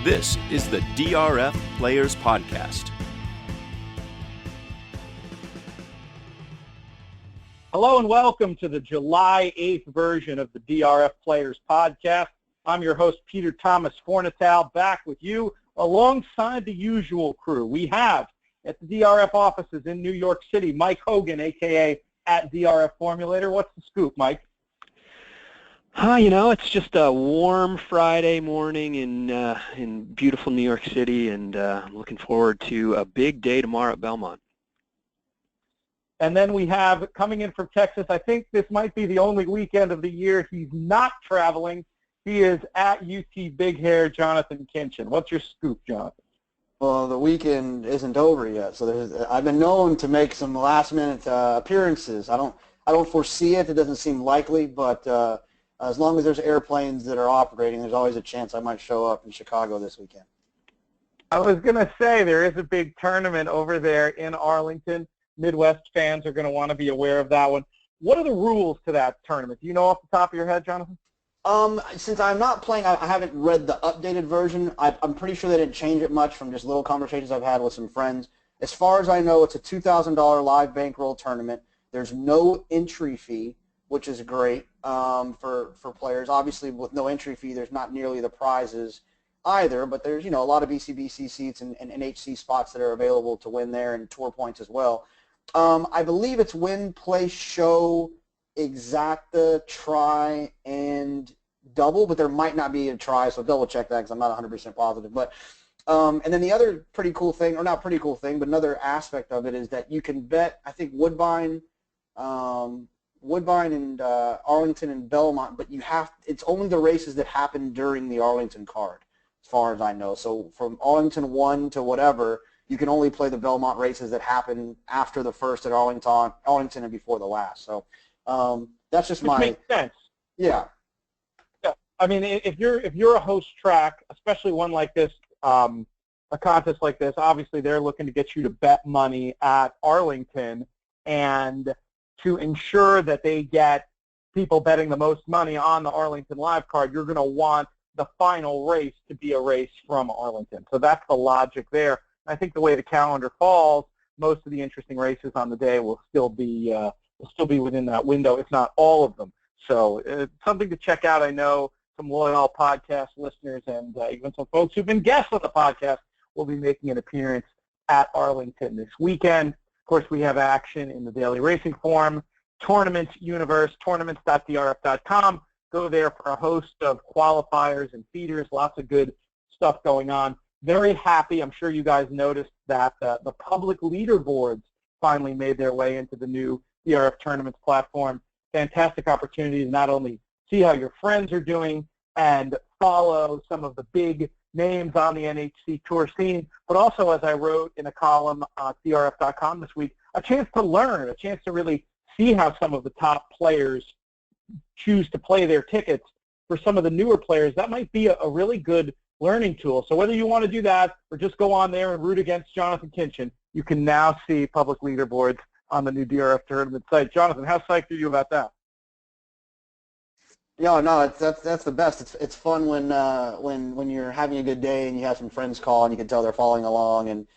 This is the DRF Players Podcast. Hello and welcome to the July 8th version of the DRF Players Podcast. I'm your host, Peter Thomas Fornatale, back with you alongside the usual crew. We have at the DRF offices in New York City, Mike Hogan, a.k.a. at DRF Formulator. What's the scoop, Mike? It's just a warm Friday morning in beautiful New York City, and I'm looking forward to a big day tomorrow at Belmont. And then we have, coming in from Texas, I think this might be the only weekend of the year he's not traveling. He is at UT Big Hair, Jonathon Kinchen. What's your scoop, Jonathan? Well, the weekend isn't over yet, so I've been known to make some last-minute appearances. I don't foresee it. It doesn't seem likely, but as long as there's airplanes that are operating, there's always a chance I might show up in Chicago this weekend. I was going to say there is a big tournament over there in Arlington. Midwest fans are going to want to be aware of that one. What are the rules to that tournament? Do you know off the top of your head, Jonathan? Since I'm not playing, I haven't read the updated version. I'm pretty sure they didn't change it much from just little conversations I've had with some friends. As far as I know, it's a $2,000 live bankroll tournament. There's no entry fee, which is great for players. Obviously, with no entry fee, there's not nearly the prizes either, but there's a lot of BCBC seats and NHC spots that are available to win there, and tour points as well. I believe it's win, play, show, exacta, try, and double, but there might not be a try, so double check that because I'm not 100% positive. But and then the other pretty cool thing, or not pretty cool thing, but another aspect of it is that you can bet, I think Woodbine and Arlington and Belmont, but it's only the races that happen during the Arlington card, as far as I know. So from Arlington 1 to whatever, you can only play the Belmont races that happen after the first at Arlington and before the last. So that's just Which makes sense. Yeah. Yeah. I mean, if you're a host track, especially one like this, a contest like this, obviously they're looking to get you to bet money at Arlington, and to ensure that they get people betting the most money on the Arlington live card, you're going to want the final race to be a race from Arlington. So that's the logic there. I think the way the calendar falls, most of the interesting races on the day will still be within that window, if not all of them. So it's something to check out. I know some loyal podcast listeners and even some folks who've been guests on the podcast will be making an appearance at Arlington this weekend. Of course, we have action in the Daily Racing Forum, Tournament Universe, tournaments.drf.com. Go there for a host of qualifiers and feeders, lots of good stuff going on. Very happy. I'm sure you guys noticed that the public leaderboards finally made their way into the new DRF Tournaments platform. Fantastic opportunity to not only see how your friends are doing and follow some of the big names on the NHC Tour scene, but also, as I wrote in a column on DRF.com this week, a chance to learn, a chance to really see how some of the top players choose to play their tickets. For some of the newer players, that might be a really good learning tool. So whether you want to do that or just go on there and root against Jonathon Kinchen, you can now see public leaderboards on the new DRF tournament site. Jonathan, how psyched are you about that? No, that's the best. It's fun when you're having a good day and you have some friends call and you can tell they're following along. And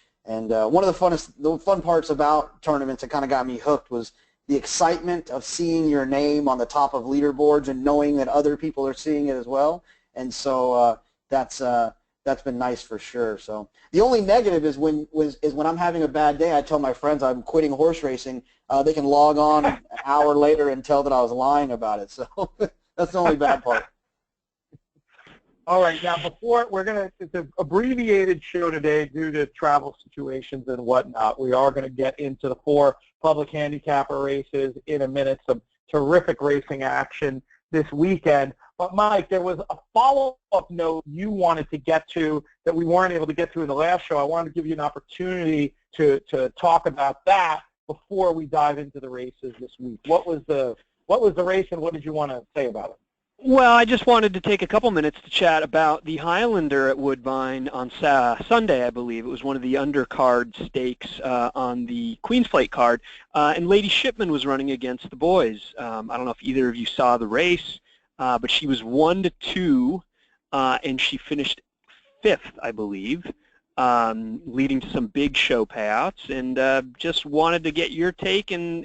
one of the fun parts about tournaments that kind of got me hooked was the excitement of seeing your name on the top of leaderboards and knowing that other people are seeing it as well. And so that's been nice for sure. So the only negative is when I'm having a bad day, I tell my friends I'm quitting horse racing. They can log on an hour later and tell that I was lying about it. So that's the only bad part. All right, now it's an abbreviated show today due to travel situations and whatnot. We are going to get into the 4 public handicapper races in a minute, some terrific racing action this weekend. But, Mike, there was a follow-up note you wanted to get to that we weren't able to get to in the last show. I wanted to give you an opportunity to talk about that before we dive into the races this week. What was the race, and what did you want to say about it? Well, I just wanted to take a couple minutes to chat about the Highlander at Woodbine on Sunday, I believe. It was one of the undercard stakes on the Queen's Plate card, and Lady Shipman was running against the boys. I don't know if either of you saw the race, but she was 1-2, and she finished 5th, I believe, leading to some big show payouts, and just wanted to get your take and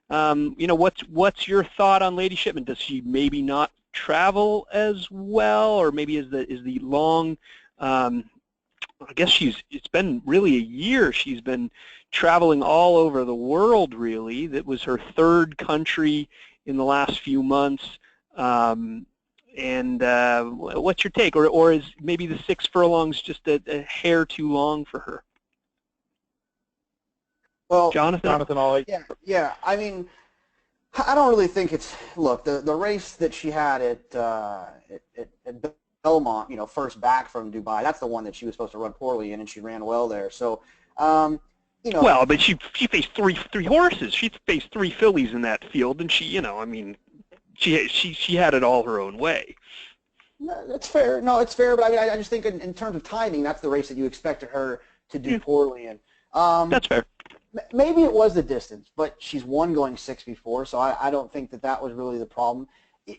you know, what's your thought on Lady Shipman? Does she maybe not travel as well, or maybe is the long I guess it's been really a year she's been traveling all over the world, really. That was her 3rd country in the last few months. And what's your take? Or is maybe the 6 furlongs just a hair too long for her? Well, Jonathon? Yeah. I mean, I don't really think it's, look, the race that she had at Belmont, you know, first back from Dubai, that's the one that she was supposed to run poorly in, and she ran well there. So, you know. Well, but she faced three horses. She faced 3 fillies in that field, and she, you know, I mean, she had it all her own way. That's fair. No, it's fair, but I mean, I just think in terms of timing, that's the race that you expected her to do poorly in. That's fair. Maybe it was the distance, but she's won going 6 before, so I don't think that was really the problem.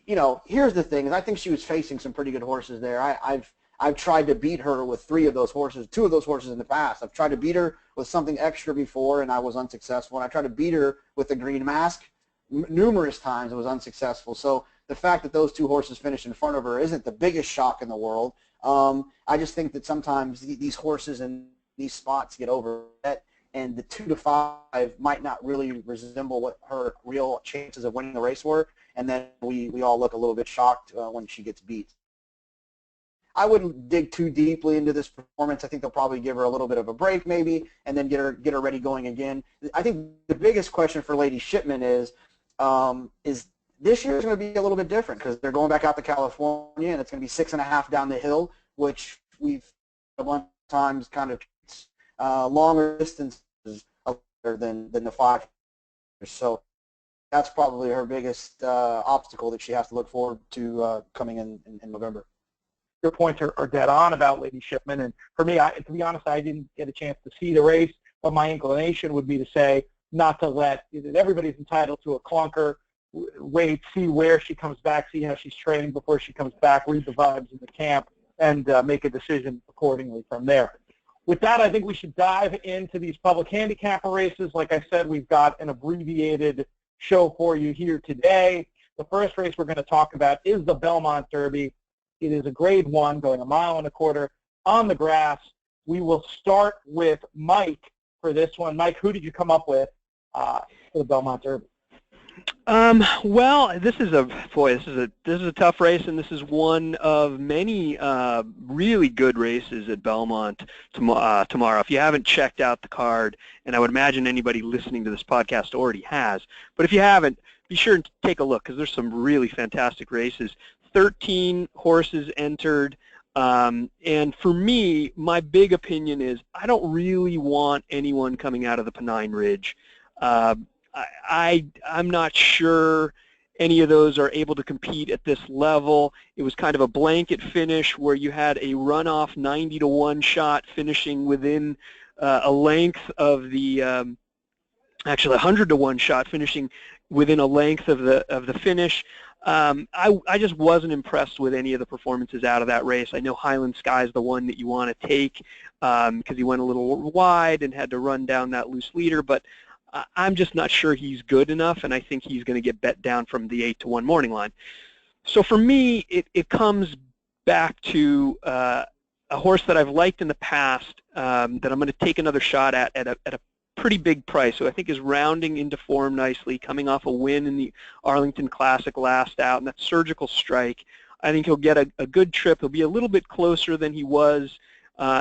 You know, here's the thing, is I think she was facing some pretty good horses there. I've tried to beat her with 3 of those horses, 2 of those horses in the past. I've tried to beat her with something extra before, and I was unsuccessful. And I tried to beat her with the Green Mask numerous times. It was unsuccessful. So the fact that those 2 horses finished in front of her isn't the biggest shock in the world. I just think that sometimes these horses in these spots get overbet, and the 2 to 5 might not really resemble what her real chances of winning the race were, and then we all look a little bit shocked when she gets beat. I wouldn't dig too deeply into this performance. I think they'll probably give her a little bit of a break maybe, and then get her ready going again. I think the biggest question for Lady Shipman is this year is going to be a little bit different because they're going back out to California, and it's going to be 6.5 down the hill, which we've a bunch of times kind of longer distances than the 5. So that's probably her biggest obstacle that she has to look forward to coming in November. Your points are dead on about Lady Shipman, and for me, to be honest, I didn't get a chance to see the race, but my inclination would be to say not to let, everybody's entitled to a clunker, wait, see where she comes back, see how she's training before she comes back, read the vibes in the camp, and make a decision accordingly from there. With that, I think we should dive into these public handicapper races. Like I said, we've got an abbreviated show for you here today. The first race we're going to talk about is the Belmont Derby. It is a Grade 1 going 1.25 miles on the grass. We will start with Mike for this one. Mike, who did you come up with for the Belmont Derby? Well, this is a tough race, and this is one of many really good races at Belmont tomorrow. If you haven't checked out the card, and I would imagine anybody listening to this podcast already has, but if you haven't, be sure to take a look because there's some really fantastic races. 13 horses entered, and for me, my big opinion is I don't really want anyone coming out of the Pennine Ridge. I'm not sure any of those are able to compete at this level. It was kind of a blanket finish where you had a runoff 90-to-1 shot finishing within a length of the actually 100-to-1 shot finishing within a length of the finish. I just wasn't impressed with any of the performances out of that race. I know Highland Sky is the one that you want to take because he went a little wide and had to run down that loose leader, but I'm just not sure he's good enough, and I think he's going to get bet down from the 8-to-1 morning line. So for me, it comes back to a horse that I've liked in the past that I'm going to take another shot at a pretty big price, so I think is rounding into form nicely, coming off a win in the Arlington Classic last out, and that's Surgical Strike. I think he'll get a good trip. He'll be a little bit closer than he was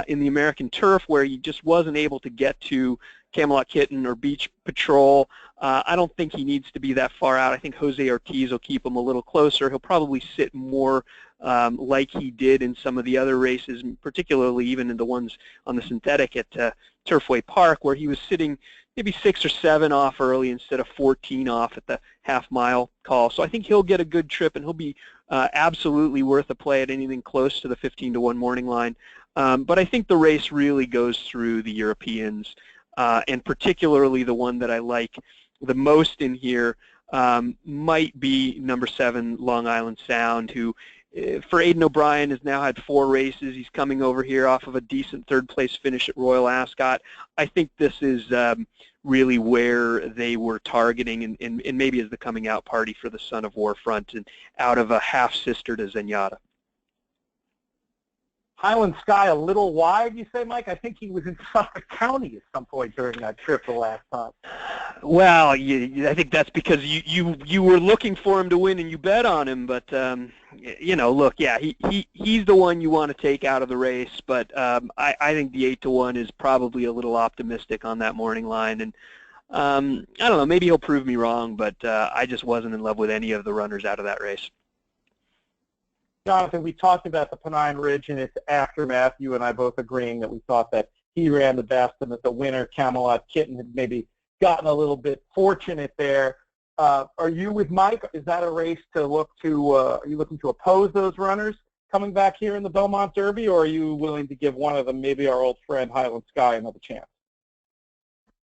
in the American Turf, where he just wasn't able to get to Camelot Kitten or Beach Patrol. I don't think he needs to be that far out. I think Jose Ortiz will keep him a little closer. He'll probably sit more like he did in some of the other races, particularly even in the ones on the synthetic at Turfway Park, where he was sitting maybe 6 or 7 off early instead of 14 off at the half-mile call. So I think he'll get a good trip, and he'll be absolutely worth a play at anything close to the 15-to-1 morning line. But I think the race really goes through the Europeans, and particularly the one that I like the most in here might be number 7, Long Island Sound, who for Aidan O'Brien, has now had 4 races. He's coming over here off of a decent third-place finish at Royal Ascot. I think this is really where they were targeting, and maybe as the coming-out party for the Son of War front, and out of a half-sister to Zenyatta. Highland Sky a little wide, you say, Mike? I think he was in Suffolk County at some point during that trip the last time. Well, I think that's because you were looking for him to win and you bet on him. But look, yeah, he's the one you want to take out of the race. But I think the 8-1 is probably a little optimistic on that morning line. And I don't know, maybe he'll prove me wrong, but I just wasn't in love with any of the runners out of that race. Jonathan, we talked about the Pennine Ridge and its aftermath, you and I both agreeing that we thought that he ran the best and that the winner, Camelot Kitten, had maybe gotten a little bit fortunate there. Are you with Mike? Is that a race to look to, are you looking to oppose those runners coming back here in the Belmont Derby, or are you willing to give one of them, maybe our old friend Highland Sky, another chance?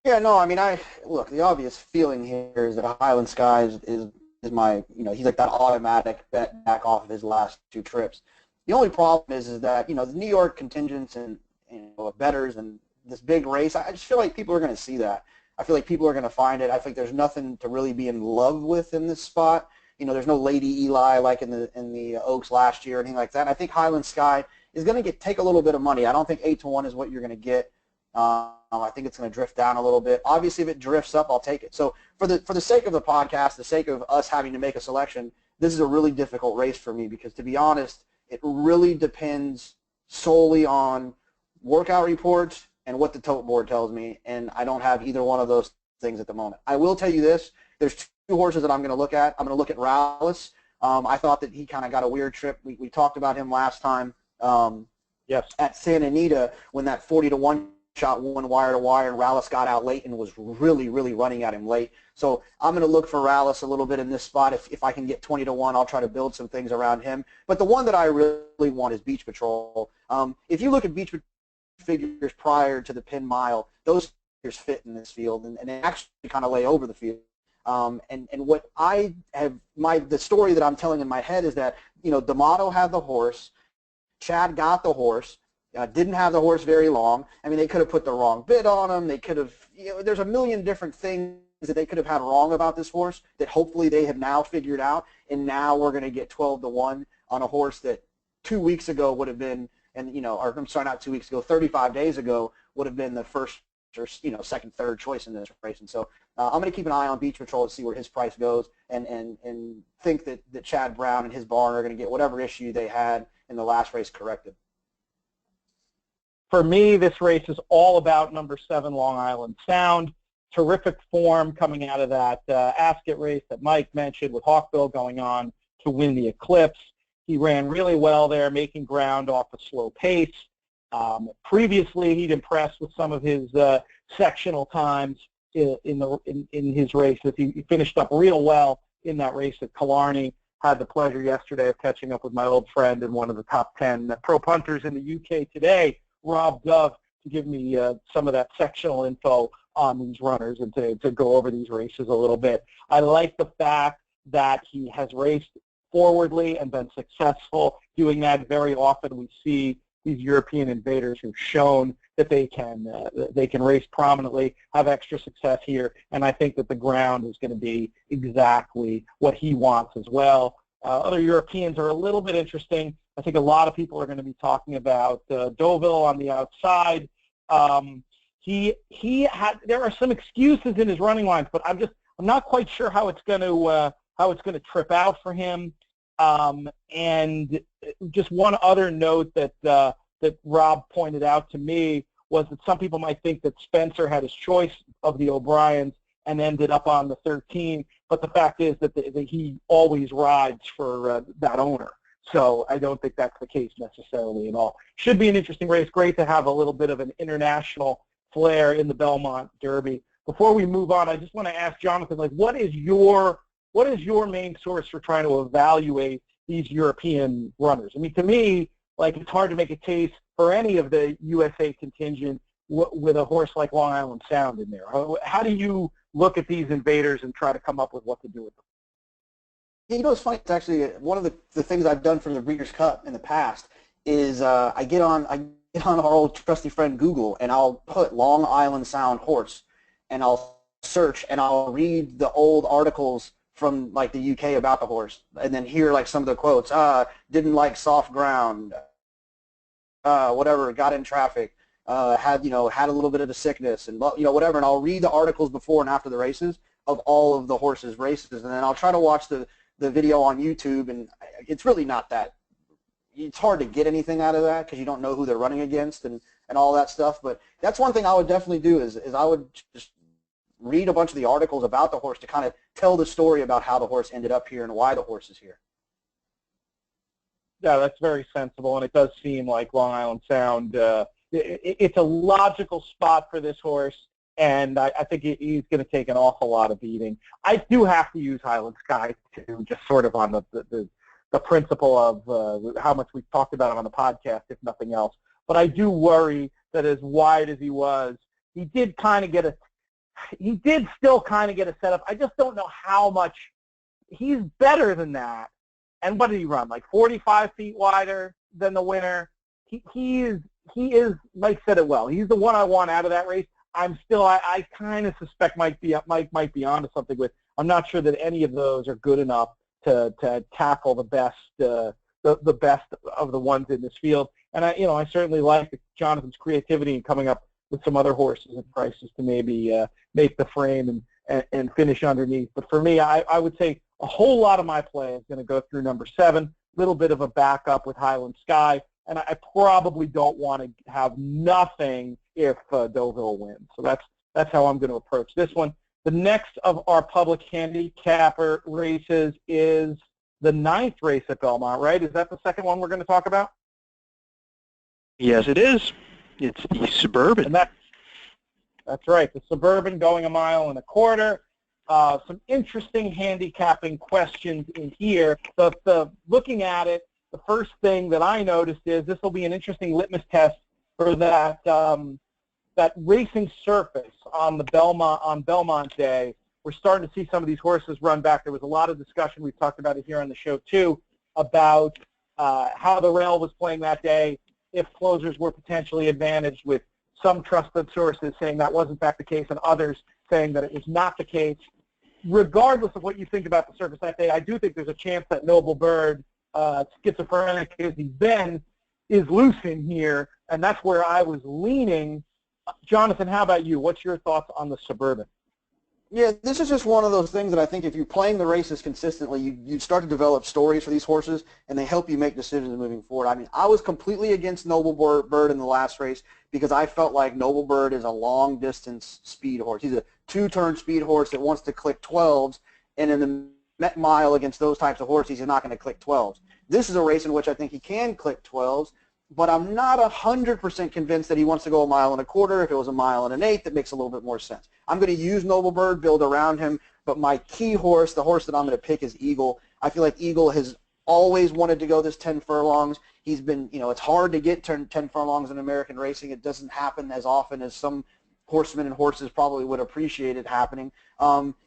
Yeah, no, I mean, look, the obvious feeling here is that Highland Sky is my, he's like that automatic bet back off of his last 2 trips. The only problem is that, the New York contingents and, bettors and this big race, I just feel like people are going to see that. I feel like people are going to find it. I think there's nothing to really be in love with in this spot. There's no Lady Eli like in the Oaks last year or anything like that. And I think Highland Sky is going to take a little bit of money. I don't think 8-1 is what you're going to get. I think it's going to drift down a little bit. Obviously, if it drifts up, I'll take it. So for the sake of the podcast, the sake of us having to make a selection, this is a really difficult race for me because, to be honest, it really depends solely on workout reports and what the tote board tells me, and I don't have either one of those things at the moment. I will tell you this. There's 2 horses that I'm going to look at. I'm going to look at Rallis. I thought that he kind of got a weird trip. We talked about him last time Yes. at Santa Anita when that 40-1 shot won wire to wire, and Rallis got out late and was really, really running at him late. So I'm going to look for Rallis a little bit in this spot. If I can get 20-1, I'll try to build some things around him. But the one that I really want is Beach Patrol. If you look at Beach Patrol figures prior to the Penn Mile, those figures fit in this field and they actually kind of lay over the field. And what I have, the story that I'm telling in my head is that, D'Amato had the horse, Chad got the horse, didn't have the horse very long. I mean, they could have put the wrong bid on him. They could have, there's a million different things that they could have had wrong about this horse that hopefully they have now figured out. And now we're going to get 12-1 on a horse that 2 weeks ago would have been, or I'm sorry, not 2 weeks ago, 35 days ago would have been the first or, second, third choice in this race. And so I'm going to keep an eye on Beach Patrol to see where his price goes and think that Chad Brown and his barn are going to get whatever issue they had in the last race corrected. For me, this race is all about number 7, Long Island Sound. Terrific form coming out of that Ascot race that Mike mentioned with Hawkbill going on to win the Eclipse. He ran really well there, making ground off a slow pace. Previously, he'd impressed with some of his sectional times in his races. He finished up real well in that race at Killarney. Had the pleasure yesterday of catching up with my old friend and one of the top 10 pro punters in the UK today, Rob Dove, to give me some of that sectional info on these runners and to go over these races a little bit. I like the fact that he has raced forwardly and been successful doing that. Very often we see these European invaders who've shown that they can race prominently, have extra success here, and I think that the ground is going to be exactly what he wants as well. Other Europeans are a little bit interesting. I think a lot of people are going to be talking about Deauville on the outside. There are some excuses in his running lines, but I'm not quite sure how it's going to trip out for him. And just one other note that Rob pointed out to me was that some people might think that Spencer had his choice of the O'Briens and ended up on the 13, but the fact is that he always rides for that owner. So I don't think that's the case necessarily at all. Should be an interesting race. Great to have a little bit of an international flair in the Belmont Derby. Before we move on, I just want to ask Jonathan, what is your main source for trying to evaluate these European runners? I mean, to me, it's hard to make a case for any of the USA contingent with a horse like Long Island Sound in there. How do you look at these invaders and try to come up with what to do with them? You know, it's funny. It's actually one of the things I've done for the Breeders' Cup in the past is I get on our old trusty friend Google, and I'll put Long Island Sound horse, and I'll search and I'll read the old articles from like the UK about the horse, and then hear like some of the quotes. Didn't like soft ground, whatever, got in traffic, had a little bit of a sickness, and whatever. And I'll read the articles before and after the races of all of the horses' races, and then I'll try to watch the video on YouTube, and it's really not that. It's hard to get anything out of that because you don't know who they're running against and all that stuff. But that's one thing I would definitely do is I would just read a bunch of the articles about the horse to kind of tell the story about how the horse ended up here and why the horse is here. Yeah, that's very sensible, and it does seem like Long Island Sound, it's a logical spot for this horse, and I think he's going to take an awful lot of beating. I do have to use Highland Sky, too, just sort of on the principle of how much we've talked about him on the podcast, if nothing else. But I do worry that as wide as he was, he did still kind of get a setup. I just don't know how much. He's better than that. And what did he run? Like 45 feet wider than the winner. He is. Mike said it well. He's the one I want out of that race. I kind of suspect Mike might be onto something with. I'm not sure that any of those are good enough to tackle the best the best of the ones in this field. And I certainly like Jonathan's creativity in coming up with some other horses and prices to maybe make the frame and finish underneath. But for me, I would say a whole lot of my play is going to go through number 7, a little bit of a backup with Highland Sky, and I probably don't want to have nothing if Deauville wins. So that's how I'm going to approach this one. The next of our public handicapper races is the 9th race at Belmont, right? Is that the second one we're going to talk about? Yes, it is. It's the Suburban. And that's right, the Suburban going 1.25 miles. Some interesting handicapping questions in here. So looking at it, the first thing that I noticed is this will be an interesting litmus test for that racing surface on Belmont Day. We're starting to see some of these horses run back. There was a lot of discussion, we've talked about it here on the show too, about how the rail was playing that day, if closers were potentially advantaged, with some trusted sources saying that was in fact the case and others saying that it was not the case. Regardless of what you think about the surface that day, I do think there's a chance that Noble Bird, schizophrenic as he's been, is loose in here, and that's where I was leaning. Jonathan, how about you? What's your thoughts on the Suburban? Yeah, this is just one of those things that I think if you're playing the races consistently, you start to develop stories for these horses, and they help you make decisions moving forward. I mean, I was completely against Noble Bird in the last race because I felt like Noble Bird is a long-distance speed horse. He's a 2-turn speed horse that wants to click 12s, and in the Met Mile against those types of horses, he's not going to click 12s. This is a race in which I think he can click 12s, but I'm not 100% convinced that he wants to go 1.25 miles. If it was 1.125 miles, that makes a little bit more sense. I'm going to use Noble Bird, build around him, but my key horse, the horse that I'm going to pick, is Eagle. I feel like Eagle has always wanted to go this 10 furlongs. He's been, it's hard to get 10 furlongs in American racing. It doesn't happen as often as some horsemen and horses probably would appreciate it happening.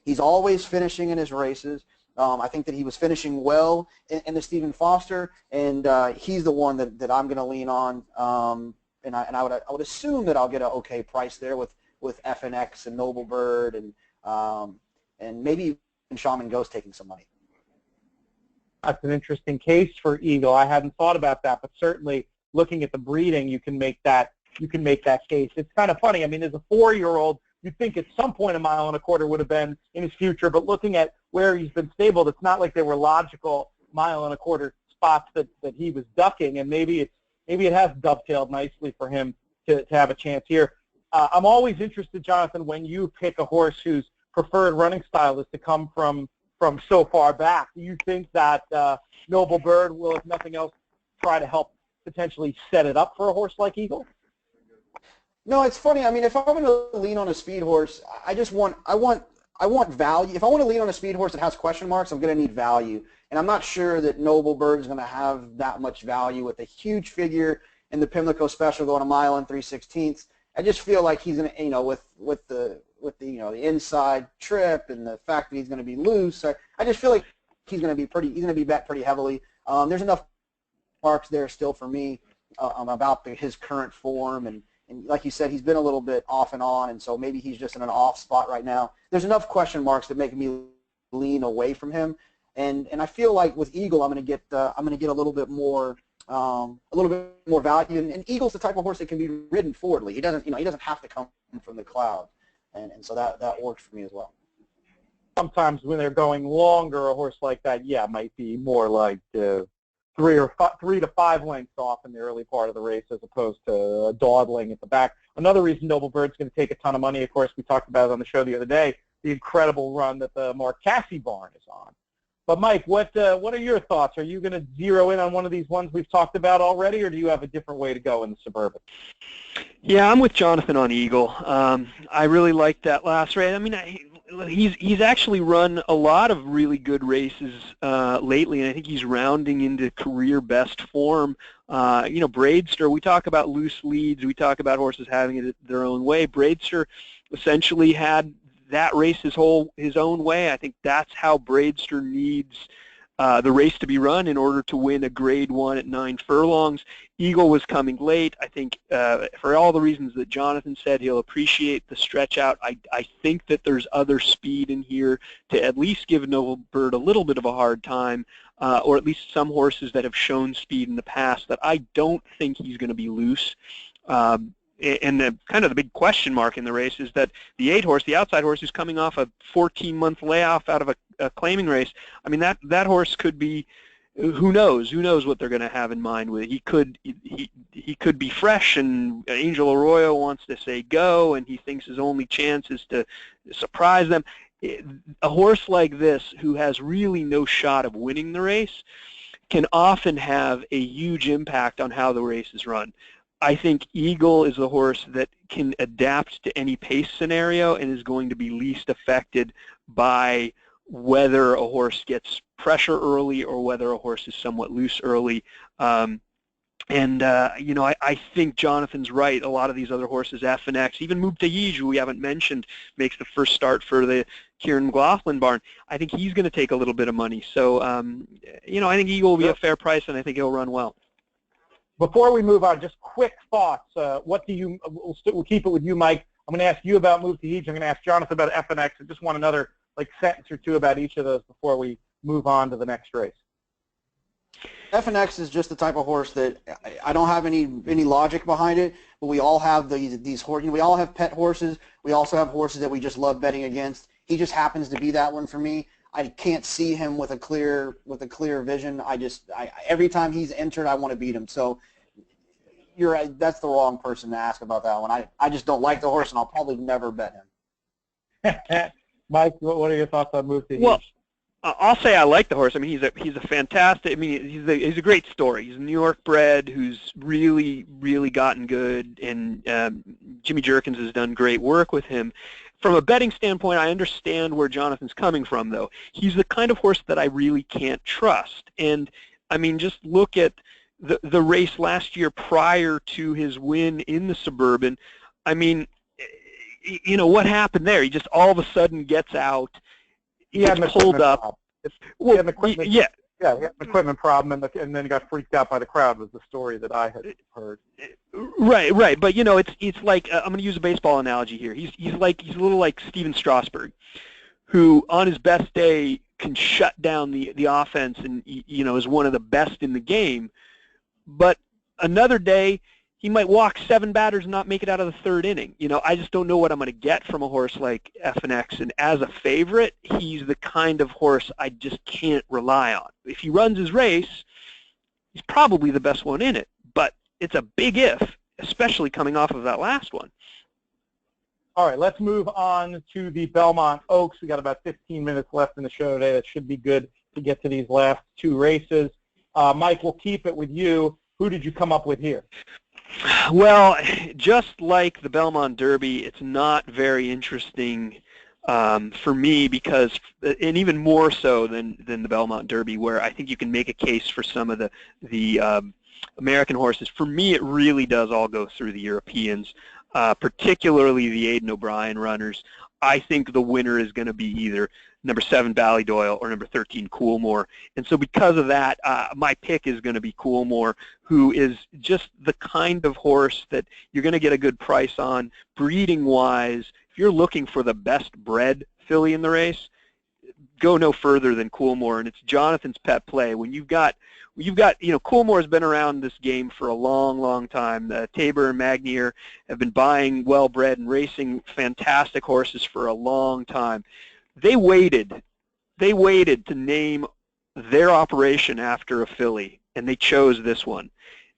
He's always finishing in his races. I think that he was finishing well in the Stephen Foster, and he's the one that I'm going to lean on. And I would assume that I'll get an okay price there with FNX and Noble Bird and maybe even Shaman Ghost taking some money. That's an interesting case for Eagle. I hadn't thought about that, but certainly looking at the breeding, you can make that case. It's kind of funny. I mean, as a 4-year-old, you'd think at some point 1.25 miles would have been in his future, but looking at where he's been stabled, it's not like they were logical 1.25 mile spots that he was ducking, and maybe it has dovetailed nicely for him to have a chance here. I'm always interested, Jonathan, when you pick a horse whose preferred running style is to come from so far back. Do you think that Noble Bird will, if nothing else, try to help potentially set it up for a horse like Eagle? No, it's funny. I mean, if I'm going to lean on a speed horse, I want value. If I want to lean on a speed horse that has question marks, I'm going to need value. And I'm not sure that Noble Bird is going to have that much value with a huge figure in the Pimlico Special going 1 mile and 3/16. I just feel like he's going to, with the inside trip and the fact that he's going to be loose. I just feel like he's going to be bet pretty heavily. There's enough marks there still for me about his current form, and like you said, he's been a little bit off and on, and so maybe he's just in an off spot right now. There's enough question marks that make me lean away from him, and I feel like with Eagle, I'm going to get a little bit more value. And Eagle's the type of horse that can be ridden forwardly. He doesn't have to come from the cloud, and so that works for me as well. Sometimes when they're going longer, a horse like that, might be more like 3 to 5 lengths off in the early part of the race as opposed to dawdling at the back. Another reason Noble Bird's going to take a ton of money, of course, we talked about it on the show the other day, the incredible run that the Marcassi barn is on. But Mike, what are your thoughts? Are you going to zero in on one of these ones we've talked about already, or do you have a different way to go in the Suburban? Yeah, I'm with Jonathan on Eagle. I really liked that last race. I mean, he's actually run a lot of really good races lately, and I think he's rounding into career best form. Braidster, we talk about loose leads, we talk about horses having it their own way. Braidster essentially had that race his own way. I think that's how Braidster needs the race to be run in order to win a Grade 1 at 9 furlongs. Eagle was coming late. I think for all the reasons that Jonathan said, he'll appreciate the stretch out. I think that there's other speed in here to at least give Noble Bird a little bit of a hard time, or at least some horses that have shown speed in the past that I don't think he's going to be loose. And the kind of the big question mark in the race is that the 8 horse, the outside horse, who's coming off a 14-month layoff out of a claiming race. I mean, that horse could be, who knows what they're going to have in mind with it. He could be fresh, and Angel Arroyo wants to say go, and he thinks his only chance is to surprise them. A horse like this, who has really no shot of winning the race, can often have a huge impact on how the race is run. I think Eagle is the horse that can adapt to any pace scenario and is going to be least affected by whether a horse gets pressure early or whether a horse is somewhat loose early. I think Jonathan's right. A lot of these other horses, FNX, even Mubtahij, who we haven't mentioned, makes the first start for the Kieran McLaughlin barn. I think he's going to take a little bit of money. So, I think Eagle will be a fair price, and I think he'll run well. Before we move on, just quick thoughts. We'll keep it with you, Mike. I'm going to ask you about Mubtahij. I'm going to ask Jonathan about FNX. I just want another sentence or two about each of those before we move on to the next race. FNX is just the type of horse that I don't have any logic behind it, but we all have these horses. We all have pet horses. We also have horses that we just love betting against. He just happens to be that one for me. I can't see him with a clear vision. Every time he's entered, I want to beat him. So you're right, that's the wrong person to ask about that one. I just don't like the horse, and I'll probably never bet him. Mike, what are your thoughts on Mubtahij? Well, I'll say I like the horse. I mean, he's a fantastic. I mean, he's a great story. He's a New York bred who's really, really gotten good, and Jimmy Jerkins has done great work with him. From a betting standpoint, I understand where Jonathan's coming from, though. He's the kind of horse that I really can't trust. And, I mean, just look at the race last year prior to his win in the Suburban. I mean, what happened there? He just all of a sudden gets out. He gets pulled up. He had an equipment problem, and then got freaked out by the crowd was the story that I had heard. Right. But it's like I'm going to use a baseball analogy here. He's a little like Steven Strasburg, who on his best day can shut down the offense and is one of the best in the game. But another day he might walk 7 batters and not make it out of the 3rd inning. I just don't know what I'm going to get from a horse like FNX. And as a favorite, he's the kind of horse I just can't rely on. If he runs his race, he's probably the best one in it. But it's a big if, especially coming off of that last one. All right, let's move on to the Belmont Oaks. We got about 15 minutes left in the show today. That should be good to get to these last 2 races. Mike, we'll keep it with you. Who did you come up with here? Well, just like the Belmont Derby, it's not very interesting for me because, and even more so than the Belmont Derby, where I think you can make a case for some of the American horses. For me, it really does all go through the Europeans, particularly the Aidan O'Brien runners. I think the winner is going to be either number 7 Ballydoyle or number 13 Coolmore. And so because of that, my pick is going to be Coolmore, who is just the kind of horse that you're going to get a good price on. Breeding-wise, if you're looking for the best bred filly in the race, go no further than Coolmore, and it's Jonathan's pet play. When you've got, Coolmore's been around this game for a long, long time. Tabor and Magnier have been buying well-bred and racing fantastic horses for a long time. They waited to name their operation after a filly, and they chose this one.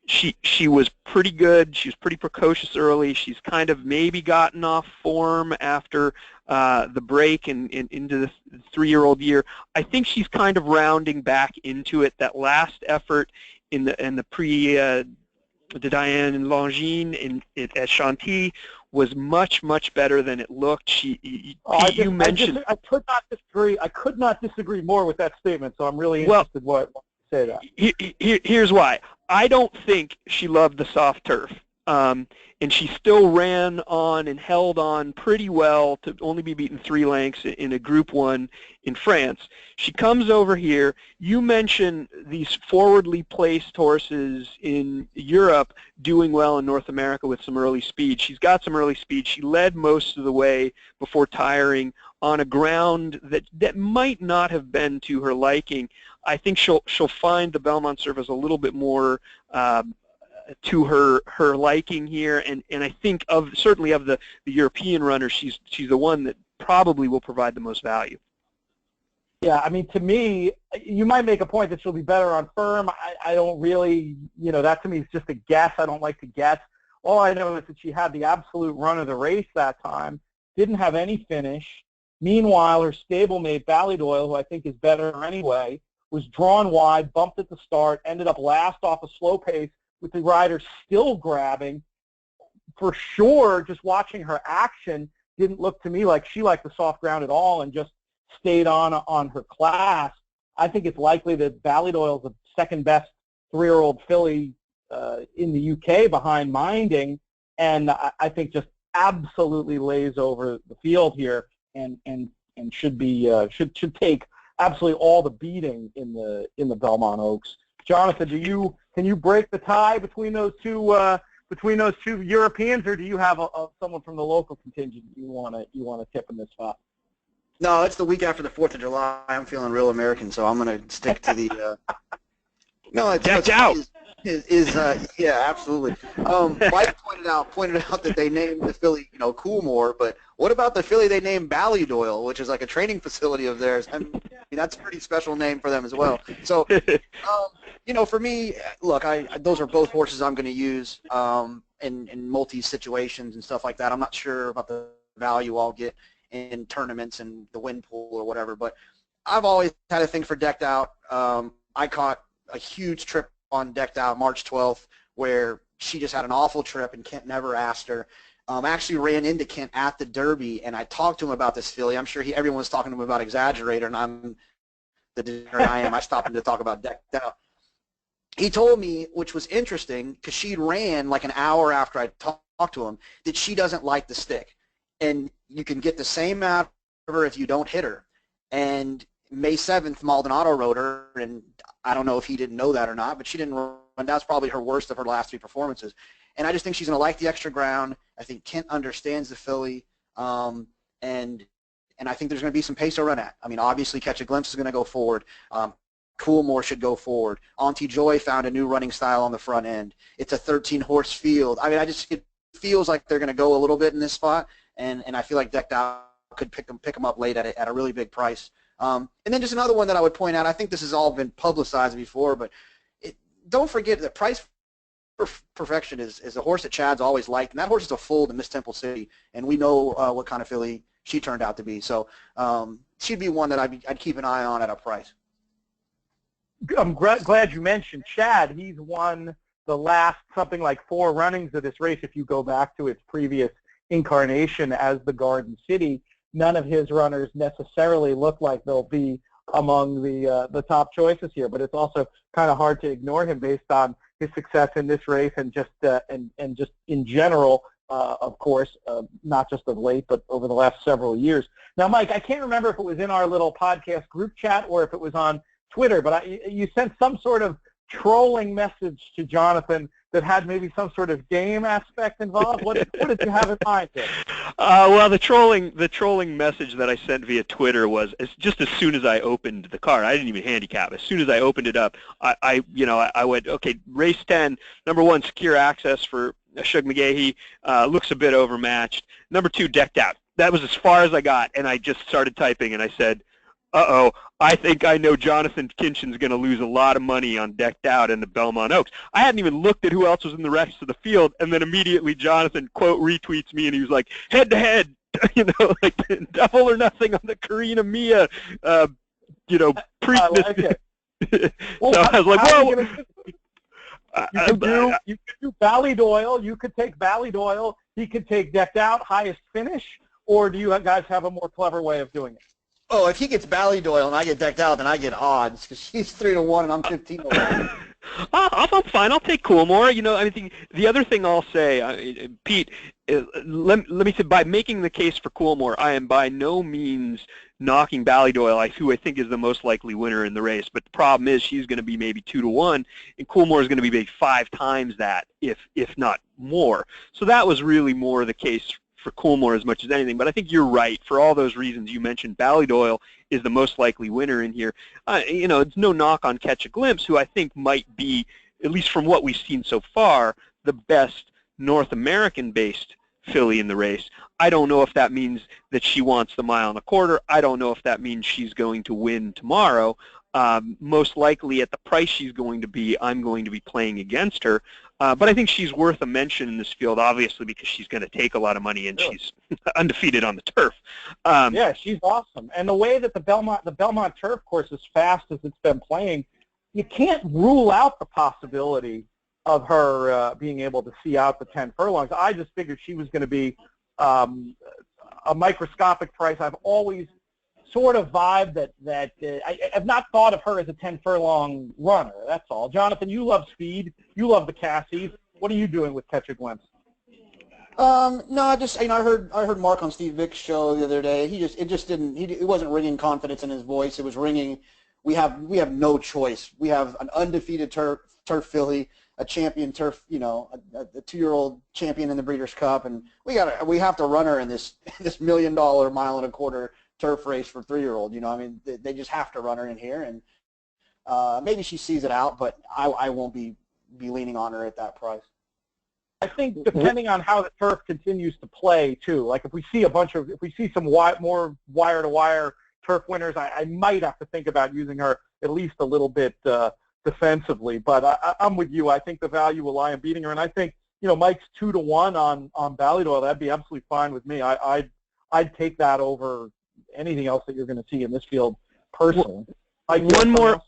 She was pretty good. She was pretty precocious early. She's kind of maybe gotten off form after the break and into the 3-year-old year. I think she's kind of rounding back into it. That last effort in the de Diane and Longines at Chantilly was much, much better than it looked. You mentioned. I could not disagree. I could not disagree more with that statement. So I'm really interested what you say that. Here's why. I don't think she loved the soft turf, and she still ran on and held on pretty well to only be beaten 3 lengths in a Group 1 in France. She comes over here. You mentioned these forwardly placed horses in Europe doing well in North America with some early speed. She's got some early speed. She led most of the way before tiring on a ground that might not have been to her liking. I think she'll find the Belmont surface a little bit more to her liking here, and I think certainly of the European runners, she's the one that probably will provide the most value. Yeah, I mean, to me, you might make a point that she'll be better on firm. I don't really, that to me is just a guess. I don't like to guess. All I know is that she had the absolute run of the race that time, didn't have any finish. Meanwhile, her stablemate, Ballydoyle, who I think is better anyway, was drawn wide, bumped at the start, ended up last off a slow pace with the rider still grabbing. For sure, just watching her action didn't look to me like she liked the soft ground at all and just stayed on her class. I think it's likely that Ballydoyle's the second best 3-year-old filly in the UK behind Minding, and I think just absolutely lays over the field here and should take absolutely all the beating in the Belmont Oaks. Jonathan, can you break the tie between those two Europeans, or do you have someone from the local contingent you want to tip in this spot? No, it's the week after the 4th of July. I'm feeling real American, so I'm going to stick to the. No, it's decked out. Yeah, absolutely. Mike pointed out that they named the filly, Coolmore, but what about the filly they named Ballydoyle, which is like a training facility of theirs? I mean, that's a pretty special name for them as well. So, for me, look, those are both horses I'm going to use in multi situations and stuff like that. I'm not sure about the value I'll get in tournaments and the win pool or whatever, but I've always had a thing for Decked Out. I caught a huge trip on Decked Out March 12th where she just had an awful trip and Kent never asked her. I actually ran into Kent at the Derby and I talked to him about this filly. I'm sure everyone was talking to him about Exaggerator, and I'm the degenerate I am. I stopped him to talk about Decked Out. He told me, which was interesting, because she ran like an hour after I talked to him, that she doesn't like the stick. And you can get the same out of her if you don't hit her. And May 7th, Maldonado rode her, and I don't know if he didn't know that or not, but she didn't run. That's probably her worst of her last 3 performances. And I just think she's going to like the extra ground. I think Kent understands the filly, and I think there's going to be some pace to run at. I mean, obviously, Catch a Glimpse is going to go forward. Coolmore should go forward. Auntie Joy found a new running style on the front end. It's a 13-horse field. I mean, it feels like they're going to go a little bit in this spot, and I feel like Decked Out could pick them up late at a really big price. And then just another one that I would point out, I think this has all been publicized before, but don't forget that Price Perfection is a horse that Chad's always liked, and that horse is a foal to Miss Temple City, and we know what kind of filly she turned out to be. So she'd be one that I'd keep an eye on at a price. I'm glad you mentioned Chad. He's won the last something like 4 runnings of this race if you go back to its previous incarnation as the Garden City. None of his runners necessarily look like they'll be among the top choices here, but it's also kind of hard to ignore him based on his success in this race and just in general of course, not just of late, but over the last several years. Now, Mike, I can't remember if it was in our little podcast group chat or if it was on Twitter, but you sent some sort of trolling message to Jonathon that had maybe some sort of game aspect involved. What did you have in mind there? Well, the trolling message that I sent via Twitter was just as soon as I opened the card. I didn't even handicap. As soon as I opened it up, I went, okay, race 10, number 1, secure access for Shug McGahee, looks a bit overmatched. Number 2, decked out. That was as far as I got, and I just started typing, and I said, uh-oh, I think I know Jonathon Kinchen's going to lose a lot of money on decked out in the Belmont Oaks. I hadn't even looked at who else was in the rest of the field, and then immediately Jonathon, quote, retweets me, and he was like, head-to-head, like double or nothing on the Karina Mia, Preakness. Well, so I was like, whoa. You could do Ballydoyle. You could take Ballydoyle. He could take decked out, highest finish, or do you guys have a more clever way of doing it? Oh, if he gets Ballydoyle and I get decked out, then I get odds because she's 3-1 and I'm 15-1. I'm fine. I'll take Coolmore. I think the other thing I'll say, Pete, let me say, by making the case for Coolmore, I am by no means knocking Ballydoyle, who I think is the most likely winner in the race. But the problem is she's going to be maybe 2-1, and Coolmore is going to be maybe 5 times that, if not more. So that was really more the case for Coolmore as much as anything, but I think you're right. For all those reasons you mentioned, Ballydoyle is the most likely winner in here. It's no knock on Catch a Glimpse, who I think might be, at least from what we've seen so far, the best North American-based filly in the race. I don't know if that means that she wants the mile and a quarter. I don't know if that means she's going to win tomorrow. Most likely at the price she's going to be, I'm going to be playing against her. But I think she's worth a mention in this field, obviously, because she's going to take a lot of money and she's undefeated on the turf. Yeah, she's awesome. And the way that the Belmont turf course, as fast as it's been playing, you can't rule out the possibility of her being able to see out the 10 furlongs. I just figured she was going to be a microscopic price. I've always sort of vibe that I have not thought of her as a 10 furlong runner. That's all. Jonathon, you love speed. You love the Cassies. What are you doing with Catch a Glimpse? No, I heard Mark on Steve Vick's show the other day. It wasn't ringing confidence in his voice. It was ringing. We have no choice. We have an undefeated turf filly, a champion turf, a 2-year-old champion in the Breeders' Cup, and we have to run her in this $1 million mile and a quarter turf race for 3-year-old. They just have to run her in here, and maybe she sees it out, but I won't be leaning on her at that price. I think depending on how the turf continues to play too, like if we see some more wire-to-wire turf winners, I might have to think about using her at least a little bit defensively. But I'm with you. I think the value will lie in beating her, and I think Mike's 2-1 on Ballydoyle. That'd be absolutely fine with me. I'd take that over anything else that you're going to see in this field personally. One more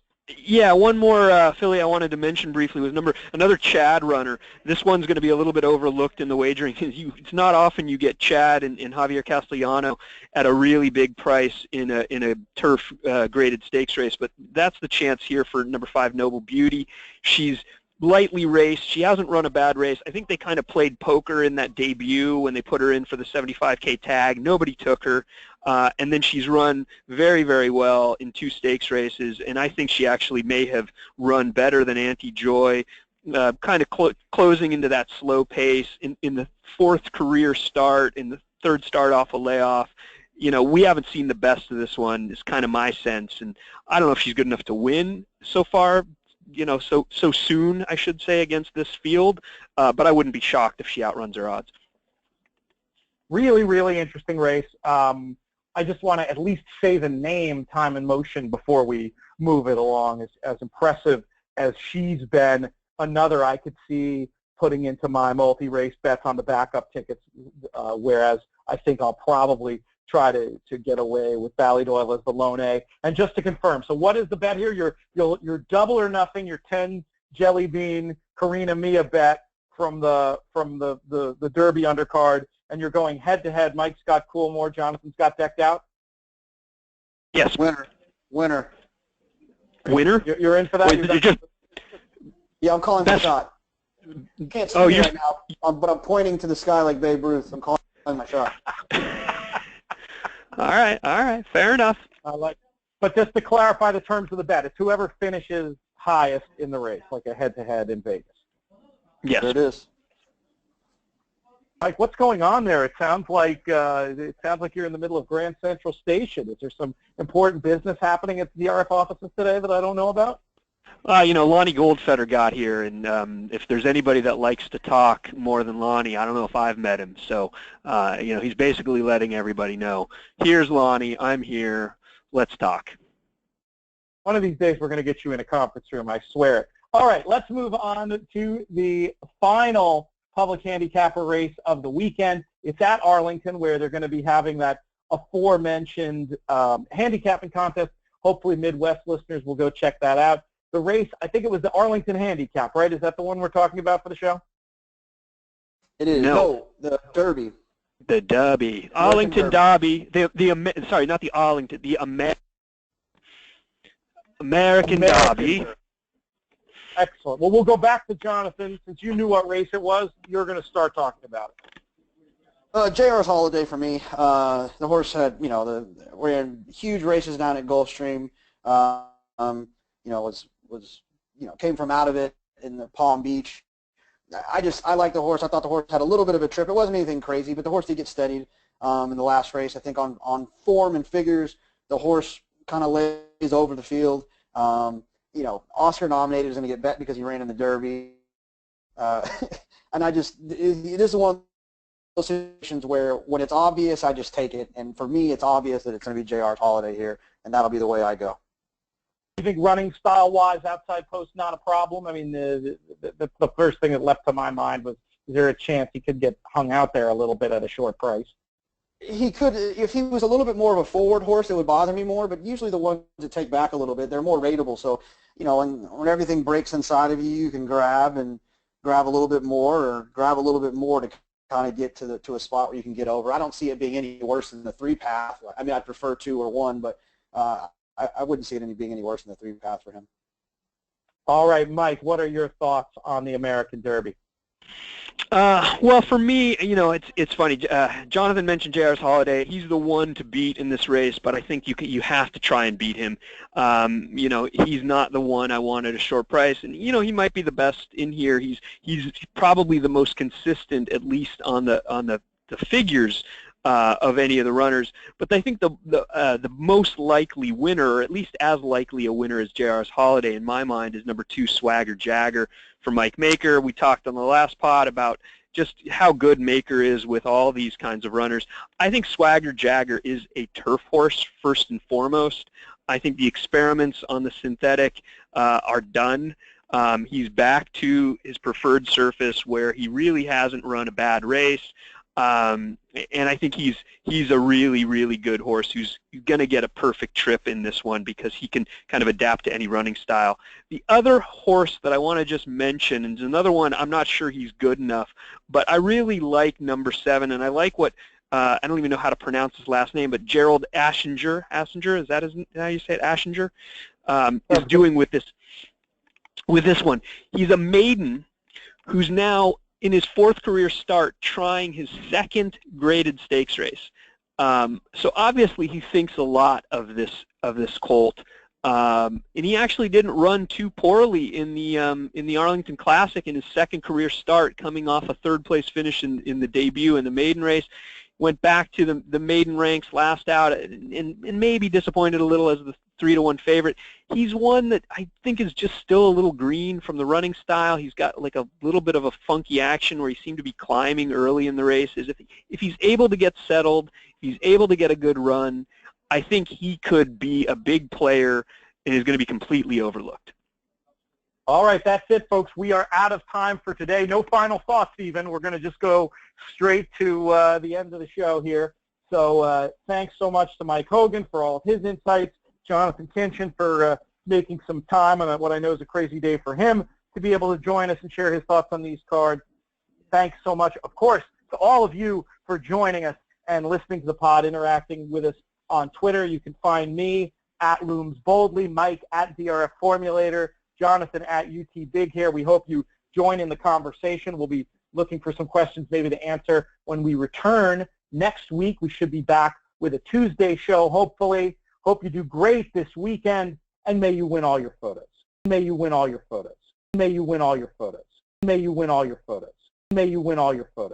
filly I wanted to mention briefly was another Chad runner. This one's going to be a little bit overlooked in the wagering. It's not often you get Chad and Javier Castellano at a really big price in a turf graded stakes race, but that's the chance here for number 5 Noble Beauty. She's lightly raced. She hasn't run a bad race. I think they kind of played poker in that debut when they put her in for the 75K tag. Nobody took her. And then she's run very, very well in 2 stakes races, and I think she actually may have run better than Auntie Joy, kind of closing into that slow pace in the 4th career start, in the 3rd start off a layoff. We haven't seen the best of this one, is kind of my sense, and I don't know if she's good enough to win so far, so soon, I should say, against this field, but I wouldn't be shocked if she outruns her odds. Really, really interesting race. I just want to at least say the name Time and Motion before we move it along. As impressive as she's been, another I could see putting into my multi-race bets on the backup tickets, whereas I think I'll probably try to get away with Ballydoyle as the lone A. And just to confirm, so what is the bet here? Your double or nothing, your 10 Jelly Bean Karina Mia bet from the Derby undercard, and you're going head-to-head. Mike's got Coolmore, Jonathon's got decked out? Yes. Winner. Winner? You're in for that? Yeah, I'm calling the shot. You can't see me right now, but I'm pointing to the sky like Babe Ruth. I'm calling my shot. All right, fair enough. But just to clarify the terms of the bet, it's whoever finishes highest in the race, like a head-to-head in Vegas. Yes. There it is. Mike, what's going on there? It sounds like you're in the middle of Grand Central Station. Is there some important business happening at the DRF offices today that I don't know about? Lonnie Goldfeder got here, and if there's anybody that likes to talk more than Lonnie, I don't know if I've met him. So, he's basically letting everybody know, here's Lonnie, I'm here, let's talk. One of these days we're going to get you in a conference room, I swear it. All right, let's move on to the final public handicapper race of the weekend. It's at Arlington, where they're going to be having that aforementioned handicapping contest. Hopefully Midwest listeners will go check that out. The race, I think it was the Arlington Handicap, right? Is that the one we're talking about for the show? It is. No, the Derby. The Derby. Arlington Derby. Sorry, not the Arlington. The American Derby. Excellent. Well, we'll go back to Jonathan. Since you knew what race it was, you're going to start talking about it. JR's Holiday for me. The horse had, we're in huge races down at Gulfstream. Came from out of it in the Palm Beach. I like the horse. I thought the horse had a little bit of a trip. It wasn't anything crazy, but the horse did get steadied in the last race. I think on form and figures, the horse kind of lays over the field. Oscar nominated is going to get bet because he ran in the Derby. And it is one of those situations where when it's obvious, I just take it. And for me, it's obvious that it's going to be JR's Holiday here, and that'll be the way I go. You think running style-wise, outside post, not a problem? I mean, the first thing that leapt to my mind was, is there a chance he could get hung out there a little bit at a short price? He could, if he was a little bit more of a forward horse, it would bother me more, but usually the ones that take back a little bit, they're more rateable. So, when everything breaks inside of you, you can grab a little bit more or grab a little bit more to kind of get to a spot where you can get over. I don't see it being any worse than the 3-path. I mean, I'd prefer 2 or 1, but I wouldn't see it being any worse than the 3-path for him. All right, Mike, what are your thoughts on the American Derby? Well, for me, it's funny. Jonathan mentioned JR's Holiday. He's the one to beat in this race, but I think you have to try and beat him. He's not the one I want at a short price, and he might be the best in here. He's probably the most consistent, at least on the figures of any of the runners. But I think the most likely winner, or at least as likely a winner as JR's Holiday in my mind, is number 2, Swagger Jagger for Mike Maker. We talked on the last pod about just how good Maker is with all these kinds of runners. I think Swagger Jagger is a turf horse first and foremost. I think the experiments on the synthetic are done. He's back to his preferred surface where he really hasn't run a bad race. And I think he's a really, really good horse who's going to get a perfect trip in this one because he can kind of adapt to any running style. The other horse that I want to just mention, and another one, I'm not sure he's good enough, but I really like number 7, and I like what, I don't even know how to pronounce his last name, but Gerald Ashinger, is that how you say it, Ashinger, is doing with this one. He's a maiden who's now in his 4th career start trying his 2nd graded stakes race. So obviously he thinks a lot of this colt. And he actually didn't run too poorly in the Arlington Classic in his 2nd career start, coming off a 3rd place finish in the debut in the maiden race. Went back to the maiden ranks last out and maybe disappointed a little as the 3-1 favorite. He's one that I think is just still a little green from the running style. He's got like a little bit of a funky action where he seemed to be climbing early in the races. If he's able to get settled, if he's able to get a good run, I think he could be a big player and is going to be completely overlooked. All right, that's it, folks. We are out of time for today. No final thoughts, even. We're going to just go straight to the end of the show here. So thanks so much to Mike Hogan for all of his insights, Jonathon Kinchen for making some time on what I know is a crazy day for him to be able to join us and share his thoughts on these cards. Thanks so much, of course, to all of you for joining us and listening to the pod, interacting with us on Twitter. You can find me at Looms Boldly, Mike at DRF Formulator, Jonathan at UT Big Hair. We hope you join in the conversation. We'll be looking for some questions maybe to answer when we return next week. We should be back with a Tuesday show, hopefully. Hope you do great this weekend, and may you win all your photos. May you win all your photos. May you win all your photos. May you win all your photos. May you win all your photos.